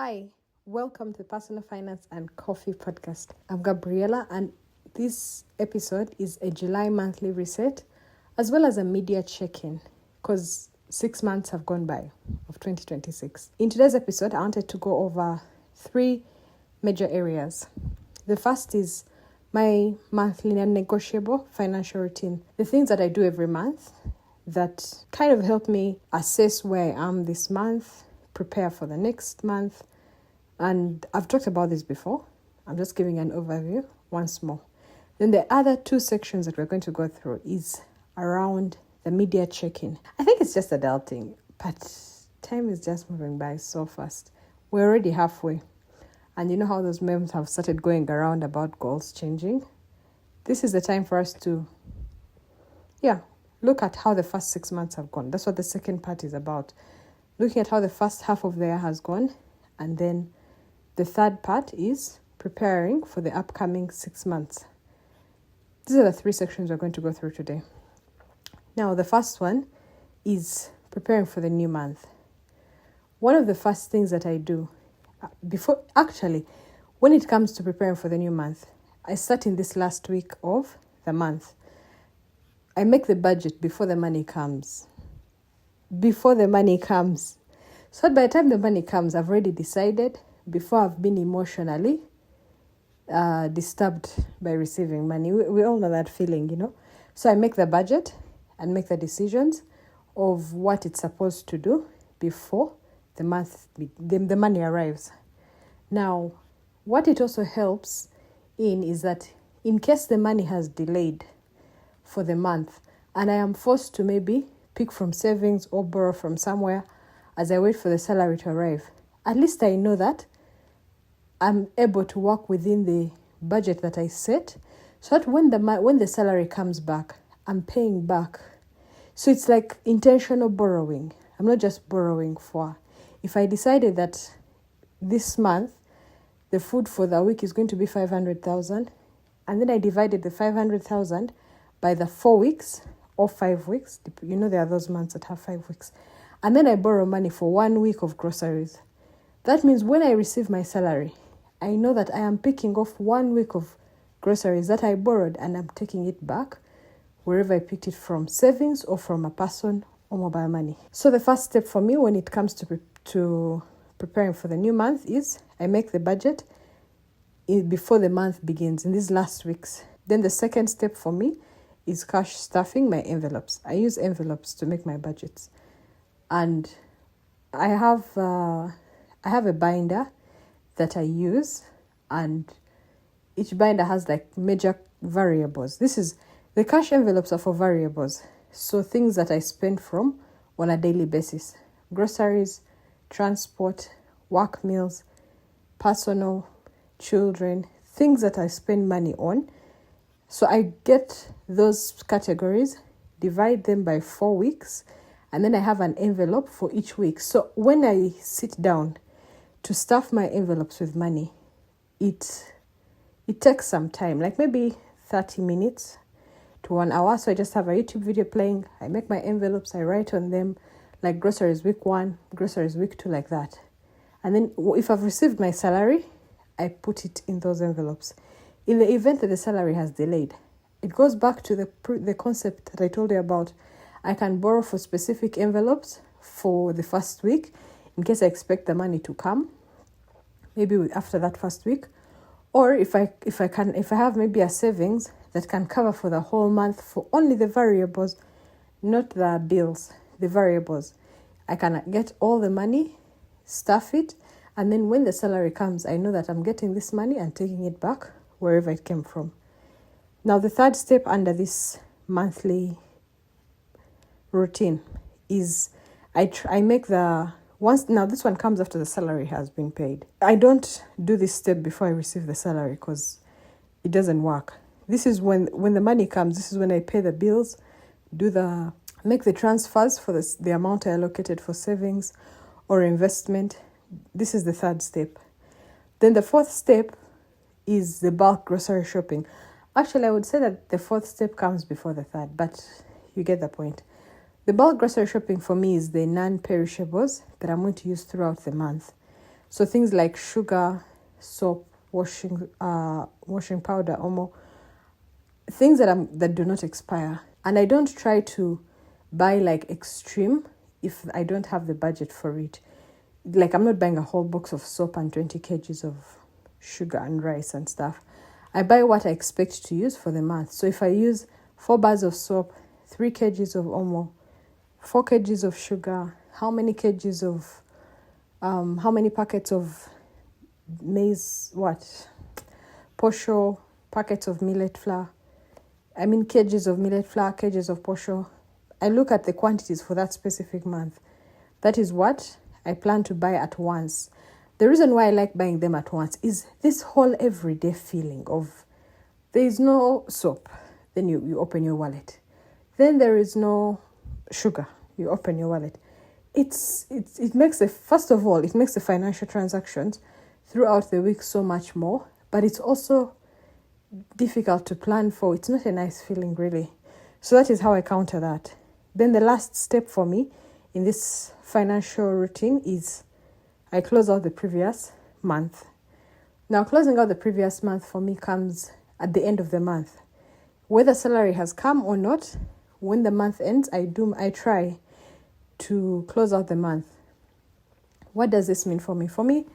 Hi, welcome to Personal Finance and Coffee Podcast. I'm Gabriela, and this episode is a July monthly reset as well as a media check-in because 6 months have gone by of 2026. In today's episode, I wanted to go over 3 major areas. The first is my monthly non-negotiable financial routine, the things that I do every month that kind of help me assess where I am this month, prepare for the next month. And I've talked about this before. I'm just giving an overview once more. Then the other 2 sections that we're going to go through is around the media check-in. I think it's just adulting, but time is just moving by so fast. We're already halfway. And you know how those memes have started going around about goals changing? This is the time for us to, look at how the first 6 months have gone. That's what the second part is about. Looking at how the first half of the year has gone, and then the third part is preparing for the upcoming 6 months. These are the 3 sections we're going to go through today. Now, the first one is preparing for the new month. One of the first things that I do when it comes to preparing for the new month, I start in this last week of the month. I make the budget before the money comes. So that by the time the money comes, I've already decided before I've been emotionally disturbed by receiving money. We all know that feeling, So I make the budget and make the decisions of what it's supposed to do before the money arrives. Now, what it also helps in is that in case the money has delayed for the month and I am forced to maybe pick from savings or borrow from somewhere as I wait for the salary to arrive, at least I know that I'm able to work within the budget that I set, so that when the salary comes back, I'm paying back. So it's like intentional borrowing. I'm not just borrowing for. If I decided that this month the food for the week is going to be 500,000, and then I divided the 500,000 by the 4 weeks or 5 weeks. There are those months that have 5 weeks. And then I borrow money for 1 week of groceries. That means when I receive my salary, I know that I am picking off 1 week of groceries that I borrowed and I'm taking it back wherever I picked it from, savings or from a person or mobile money. So the first step for me when it comes to preparing for the new month is I make the budget before the month begins, in these last weeks. Then the second step for me is cash stuffing my envelopes. I use envelopes to make my budgets. And I have a binder that I use, and each binder has like major variables. The cash envelopes are for variables. So things that I spend from on a daily basis: groceries, transport, work meals, personal, children, things that I spend money on. So I get those categories, divide them by 4 weeks, and then I have an envelope for each week. So when I sit down to stuff my envelopes with money, it takes some time, like maybe 30 minutes to 1 hour. So I just have a YouTube video playing. I make my envelopes. I write on them, like groceries week 1, groceries week 2, like that. And then if I've received my salary, I put it in those envelopes. In the event that the salary has delayed, it goes back to the concept that I told you about. I can borrow for specific envelopes for the first week in case I expect the money to come, maybe after that first week. Or if I have maybe a savings that can cover for the whole month for only the variables, not the bills, the variables. I can get all the money, stuff it, and then when the salary comes, I know that I'm getting this money and taking it back wherever it came from. Now, the third step under this monthly routine is I make now this one comes after the salary has been paid. I don't do this step before I receive the salary because it doesn't work. This is when the money comes, this is when I pay the bills, make the transfers for the amount I allocated for savings or investment. This is the third step. Then the fourth step is the bulk grocery shopping. Actually, I would say that the fourth step comes before the third, but you get the point. The bulk grocery shopping for me is the non-perishables that I'm going to use throughout the month. So things like sugar, soap, washing powder, omo, things that do not expire. And I don't try to buy like extreme if I don't have the budget for it. Like, I'm not buying a whole box of soap and 20 kgs of sugar and rice and stuff. I buy what I expect to use for the month. So if I use 4 bars of soap, 3 kgs of omo, 4 kgs of sugar, how many packets of posho, packets of millet flour, kgs of millet flour, kgs of posho. I look at the quantities for that specific month. That is what I plan to buy at once. The reason why I like buying them at once is this whole everyday feeling of there is no soap. Then you open your wallet. Then there is no sugar. You open your wallet. It makes the financial transactions throughout the week so much more, but it's also difficult to plan for. It's not a nice feeling, really. So that is how I counter that. Then the last step for me in this financial routine is I close out the previous month. Now, closing out the previous month for me comes at the end of the month. Whether salary has come or not, when the month ends, I try to close out the month. What does this mean for me? For me,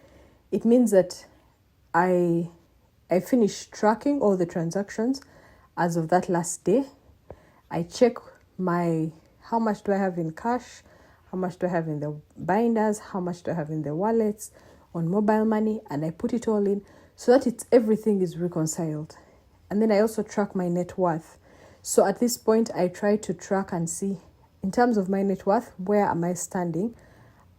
it means that I finish tracking all the transactions as of that last day. I check how much do I have in cash, how much do I have in the binders, how much do I have in the wallets, on mobile money, and I put it all in so that everything is reconciled. And then I also track my net worth. So at this point, I try to track and see, in terms of my net worth, where am I standing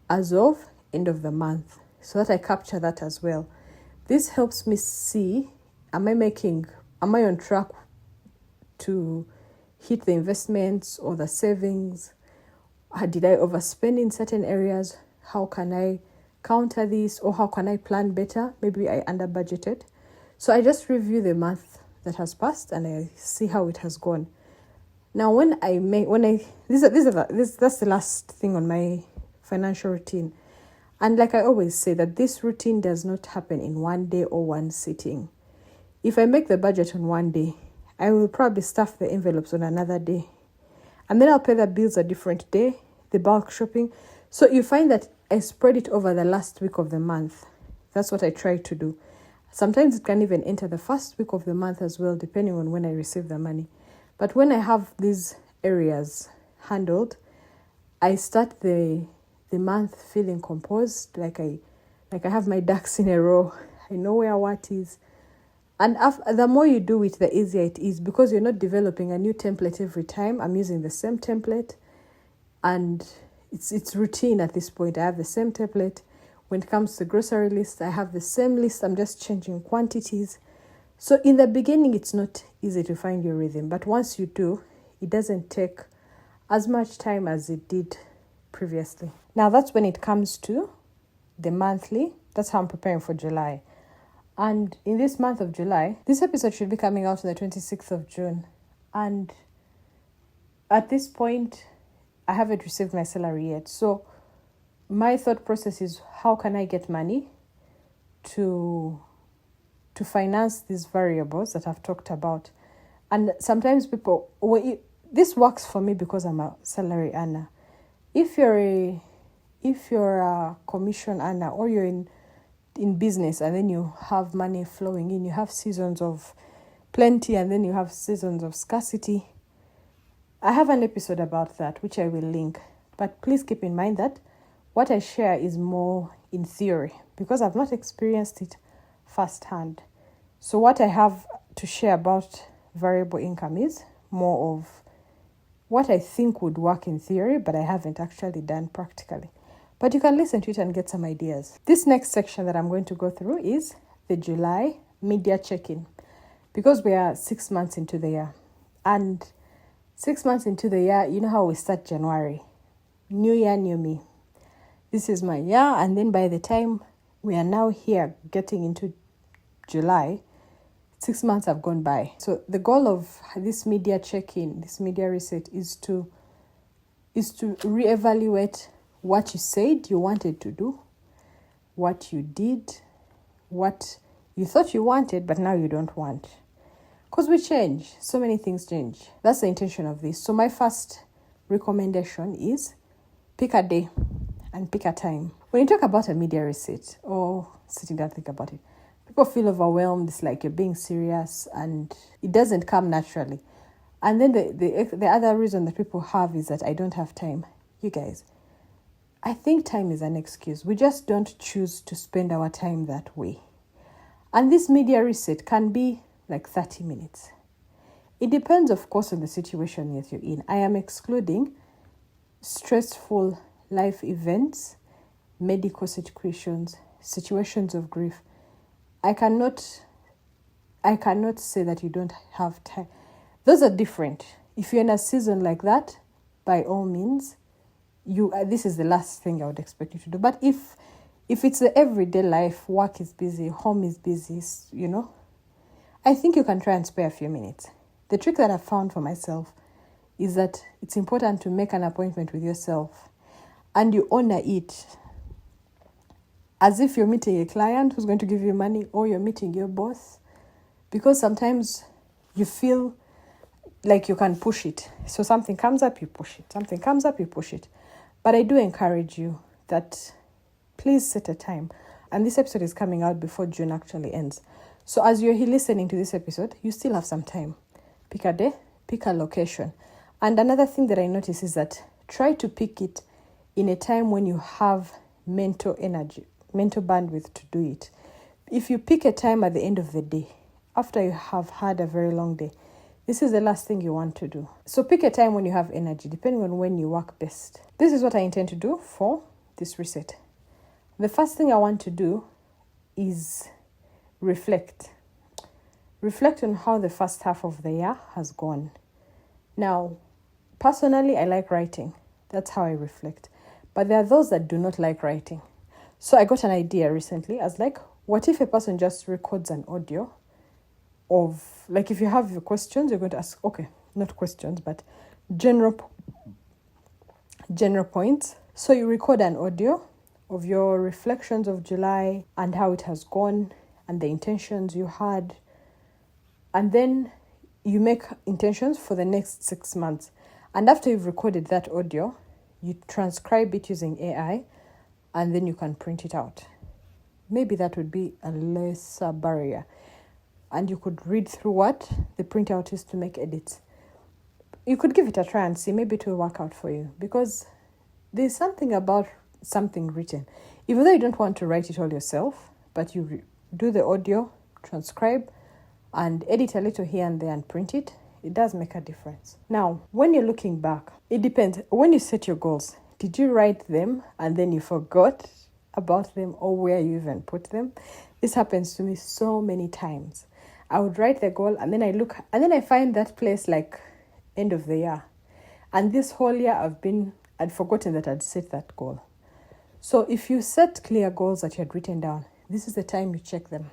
as of end of the month, so that I capture that as well. This helps me see, am I on track to hit the investments or the savings? Did I overspend in certain areas? How can I counter this, or how can I plan better? Maybe I under budgeted. So I just review the month that has passed and I see how it has gone. Now, that's the last thing on my financial routine. And like I always say, that this routine does not happen in one day or one sitting. If I make the budget on one day, I will probably stuff the envelopes on another day. And then I'll pay the bills a different day, the bulk shopping. So you find that I spread it over the last week of the month. That's what I try to do. Sometimes it can even enter the first week of the month as well, depending on when I receive the money. But when I have these areas handled, I start the month feeling composed, like I have my ducks in a row. I know where what is. And the more you do it, the easier it is, because you're not developing a new template every time. I'm using the same template, and it's routine at this point. I have the same template. When it comes to grocery list, I have the same list. I'm just changing quantities. So in the beginning, it's not easy to find your rhythm. But once you do, it doesn't take as much time as it did previously. Now, that's when it comes to the monthly. That's how I'm preparing for July. And in this month of July, this episode should be coming out on the 26th of June. And at this point, I haven't received my salary yet. So my thought process is, how can I get money to finance these variables that I've talked about? And sometimes this works for me because I'm a salary earner. If you're a commission earner, or you're in business and then you have money flowing in, you have seasons of plenty and then you have seasons of scarcity. I have an episode about that, which I will link. But please keep in mind that what I share is more in theory, because I've not experienced it firsthand. So what I have to share about variable income is more of what I think would work in theory, but I haven't actually done practically. But you can listen to it and get some ideas. This next section that I'm going to go through is the July media check-in, because we are 6 months into the year. And 6 months into the year, you know how we start January. New year, new me. This is my year, and then by the time we are now here getting into July, 6 months have gone by. So the goal of this media check-in, this media reset, is to reevaluate what you said you wanted to do, what you did, what you thought you wanted, but now you don't want. Because we change. So many things change. That's the intention of this. So my first recommendation is pick a day and pick a time. When you talk about a media reset or sitting down, think about it, people feel overwhelmed. It's like you're being serious and it doesn't come naturally. And then the other reason that people have is that I don't have time. You guys, I think time is an excuse. We just don't choose to spend our time that way. And this media reset can be like 30 minutes. It depends, of course, on the situation that you're in. I am excluding stressful life events, medical situations, situations of grief. I cannot say that you don't have time. Those are different. If you're in a season like that, by all means, this is the last thing I would expect you to do. But if it's the everyday life, work is busy, home is busy, I think you can try and spare a few minutes. The trick that I've found for myself is that it's important to make an appointment with yourself and you honor it as if you're meeting a client who's going to give you money or you're meeting your boss, because sometimes you feel like you can push it. So something comes up, you push it. Something comes up, you push it. But I do encourage you that please set a time. And this episode is coming out before June actually ends. So as you're here listening to this episode, you still have some time. Pick a day, pick a location. And another thing that I notice is that try to pick it in a time when you have mental energy, mental bandwidth to do it. If you pick a time at the end of the day, after you have had a very long day, this is the last thing you want to do. So pick a time when you have energy, depending on when you work best. This is what I intend to do for this reset. The first thing I want to do is reflect. Reflect on how the first half of the year has gone. Now, personally, I like writing. That's how I reflect. But there are those that do not like writing. So I got an idea recently. I was like, what if a person just records an audio of, like, if you have your questions, you're going to ask, okay, not questions, but general points. So you record an audio of your reflections of July and how it has gone and the intentions you had. And then you make intentions for the next 6 months. And after you've recorded that audio, you transcribe it using AI and then you can print it out. Maybe that would be a lesser barrier. And you could read through what the printout is to make edits. You could give it a try and see. Maybe it will work out for you. Because there's something about something written. Even though you don't want to write it all yourself, but you do the audio, transcribe, and edit a little here and there and print it, it does make a difference. Now, when you're looking back, it depends. When you set your goals, did you write them and then you forgot about them or where you even put them? This happens to me so many times. I would write the goal and then I look and then I find that place like end of the year. And this whole year I'd forgotten that I'd set that goal. So if you set clear goals that you had written down, this is the time you check them.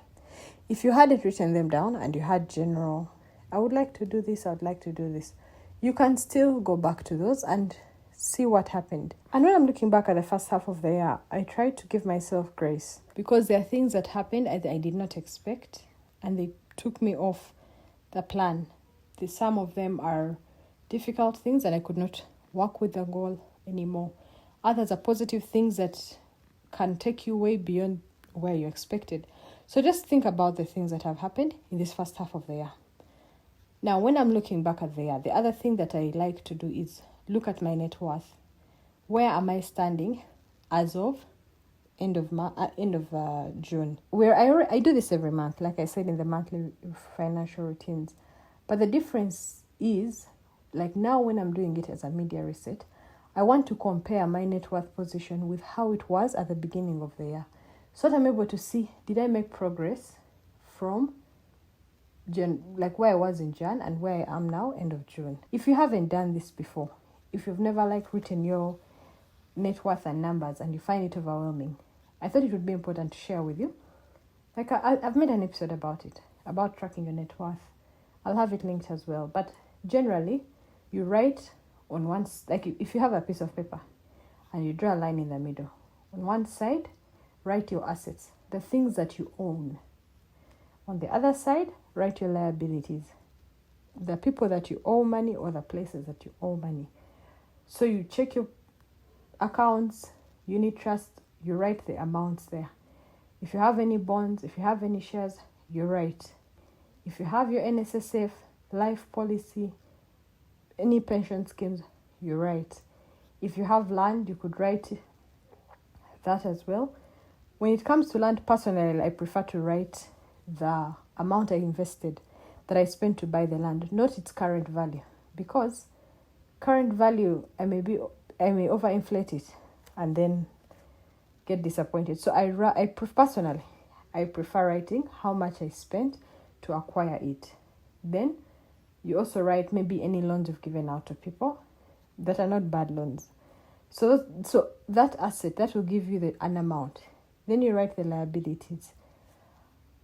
If you hadn't written them down and you had general, I would like to do this, I would like to do this, you can still go back to those and see what happened. And when I'm looking back at the first half of the year, I try to give myself grace because there are things that happened I did not expect and they took me off the plan. Some of them are difficult things and I could not work with the goal anymore. Others are positive things that can take you way beyond where you expected. So just think about the things that have happened in this first half of the year. Now, when I'm looking back at the year, the other thing that I like to do is look at my net worth. Where am I standing as of end of June? Where I do this every month, like I said in the monthly financial routines. But the difference is, like now when I'm doing it as a media reset, I want to compare my net worth position with how it was at the beginning of the year. So that I'm able to see, did I make progress from like where I was in Jan and where I am now, end of June. If you haven't done this before, if you've never written your net worth and numbers and you find it overwhelming, I thought it would be important to share with you. I've made an episode about it, about tracking your net worth. I'll have it linked as well. But generally, you write on if you have a piece of paper and you draw a line in the middle. On one side, write your assets, the things that you own. On the other side, write your liabilities, the people that you owe money or the places that you owe money. So you check your accounts, unit trust, you write the amounts there. If you have any bonds, if you have any shares, you write. If you have your NSSF, life policy, any pension schemes, you write. If you have land, you could write that as well. When it comes to land, personally, I prefer to write the amount I invested, that I spent to buy the land, not its current value, because current value, I may overinflate it and then get disappointed. So personally, I prefer writing how much I spent to acquire it. Then you also write maybe any loans you've given out to people that are not bad loans. So that asset, that will give you an amount. Then you write the liabilities.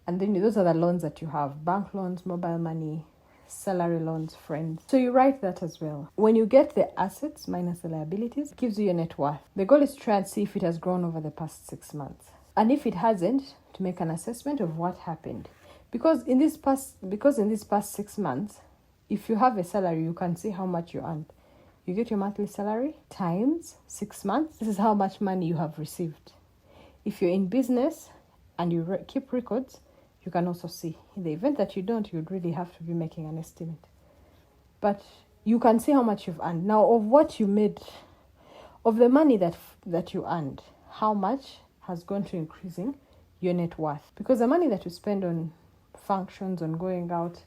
And then those are the loans that you have: bank loans, mobile money, salary loans, friends. So you write that as well. When you get the assets minus the liabilities, it gives you your net worth. The goal is to try and see if it has grown over the past 6 months. And if it hasn't, to make an assessment of what happened. Because in this past 6 months, if you have a salary, you can see how much you earned. You get your monthly salary times 6 months. This is how much money you have received. If you're in business and you keep records, you can also see. In the event that you don't, you'd really have to be making an estimate. But you can see how much you've earned. Now, of what you made, of the money that you earned, how much has gone to increasing your net worth? Because the money that you spend on functions, on going out,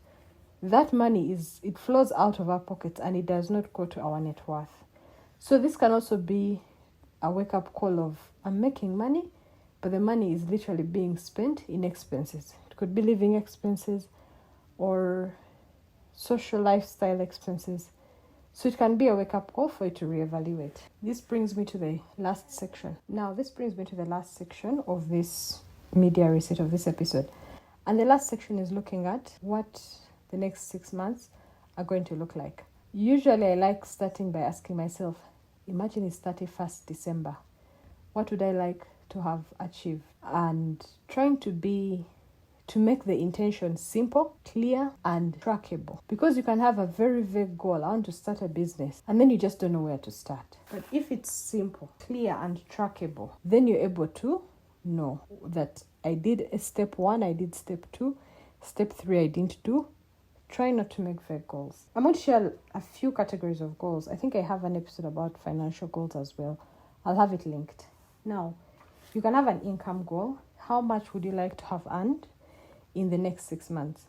that money it flows out of our pockets and it does not go to our net worth. So this can also be a wake-up call of, I'm making money, but the money is literally being spent in expenses. It could be living expenses or social lifestyle expenses. So it can be a wake-up call for you to reevaluate. This brings me to the last section. Now, this brings me to the last section of this media reset of this episode. And the last section is looking at what the next 6 months are going to look like. Usually I like starting by asking myself, imagine it's 31st December. What would I like to have achieved? And trying to make the intention simple, clear, and trackable. Because you can have a very vague goal, I want to start a business, and then you just don't know where to start. But if it's simple, clear, and trackable, then you're able to know that I did step 1, I did step 2, step 3 I didn't do. Try not to make vague goals. I'm going to share a few categories of goals. I think I have an episode about financial goals as well. I'll have it linked. Now, you can have an income goal. How much would you like to have earned in the next 6 months?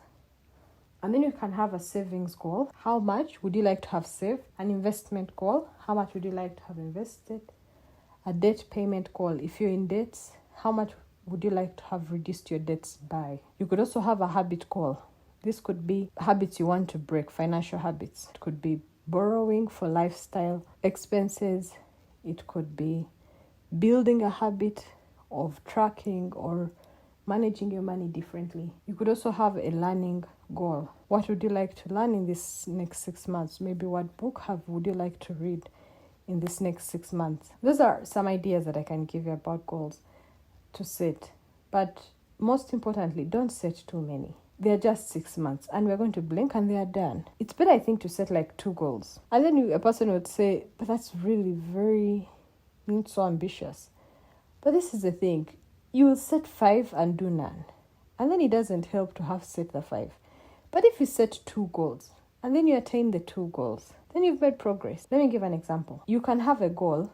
And then you can have a savings goal. How much would you like to have saved? An investment goal. How much would you like to have invested? A debt payment goal. If you're in debts, how much would you like to have reduced your debts by? You could also have a habit goal. This could be habits you want to break, financial habits. It could be borrowing for lifestyle expenses. It could be building a habit of tracking or managing your money differently. You could also have a learning goal. What would you like to learn in this next 6 months? Maybe what book would you like to read in this next 6 months? Those are some ideas that I can give you about goals to set. But most importantly, don't set too many. They're just 6 months and we're going to blink and they are done. It's better, I think, to set like 2 goals. And then a person would say, but that's really very not so ambitious. But this is the thing. You will set 5 and do none. And then it doesn't help to have set the 5. But if you set 2 goals and then you attain the 2 goals, then you've made progress. Let me give an example. You can have a goal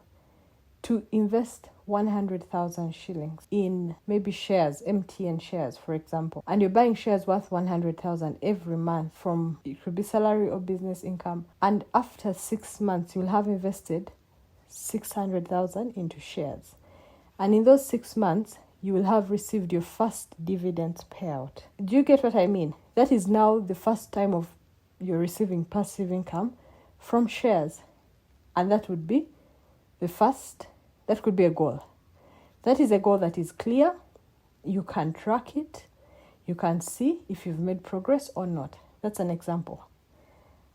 to invest 100,000 shillings in maybe shares, MTN shares, for example. And you're buying shares worth 100,000 every month from, it could be salary or business income. And after 6 months, you'll have invested 600,000 into shares. And in those 6 months, you will have received your first dividends payout. Do you get what I mean? That is now the first time of you're receiving passive income from shares. And that would be that could be a goal. That is a goal that is clear. You can track it. You can see if you've made progress or not. That's an example.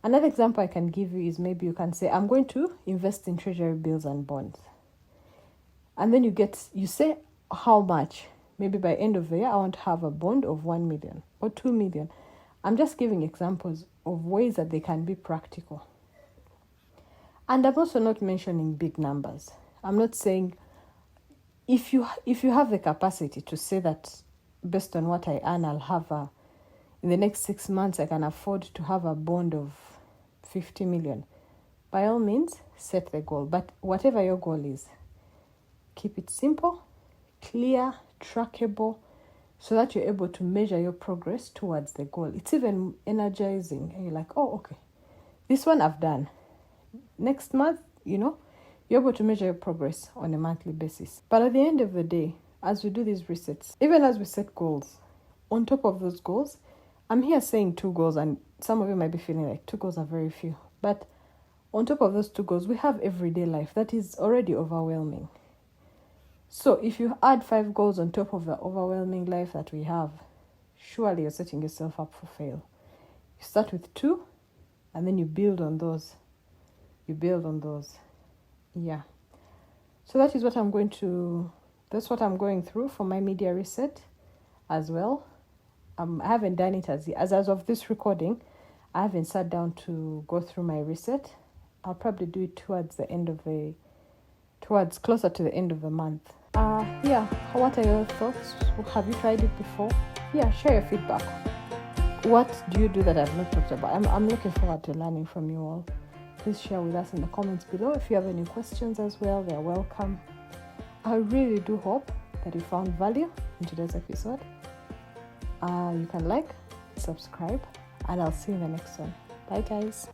Another example I can give you is maybe you can say, I'm going to invest in treasury bills and bonds. And then you say, how much. Maybe by end of the year, I want to have a bond of 1 million or 2 million. I'm just giving examples of ways that they can be practical. And I'm also not mentioning big numbers. I'm not saying if you have the capacity to say that based on what I earn, I'll have in the next 6 months, I can afford to have a bond of 50 million. By all means, set the goal. But whatever your goal is, keep it simple, clear, trackable, so that you're able to measure your progress towards the goal. It's even energizing. And you're like, oh, okay, this one I've done. Next month, you're able to measure your progress on a monthly basis. But at the end of the day, as we do these resets, even as we set goals, on top of those goals, I'm here saying 2 goals, and some of you might be feeling like 2 goals are very few. But on top of those 2 goals, we have everyday life that is already overwhelming. So if you add 5 goals on top of the overwhelming life that we have, surely you're setting yourself up for fail. You start with 2, and then you build on those. Yeah. So that is what that's what I'm going through for my media reset as well. I haven't done it as of this recording. I haven't sat down to go through my reset. I'll probably do it towards closer to the end of the month. What are your thoughts? Have you tried it before? Yeah, share your feedback. What do you do that I've not talked about? I'm looking forward to learning from you all. Please share with us in the comments below. If you have any questions as well, they're welcome. I really do hope that you found value in today's episode. You can like, subscribe, and I'll see you in the next one. Bye, guys.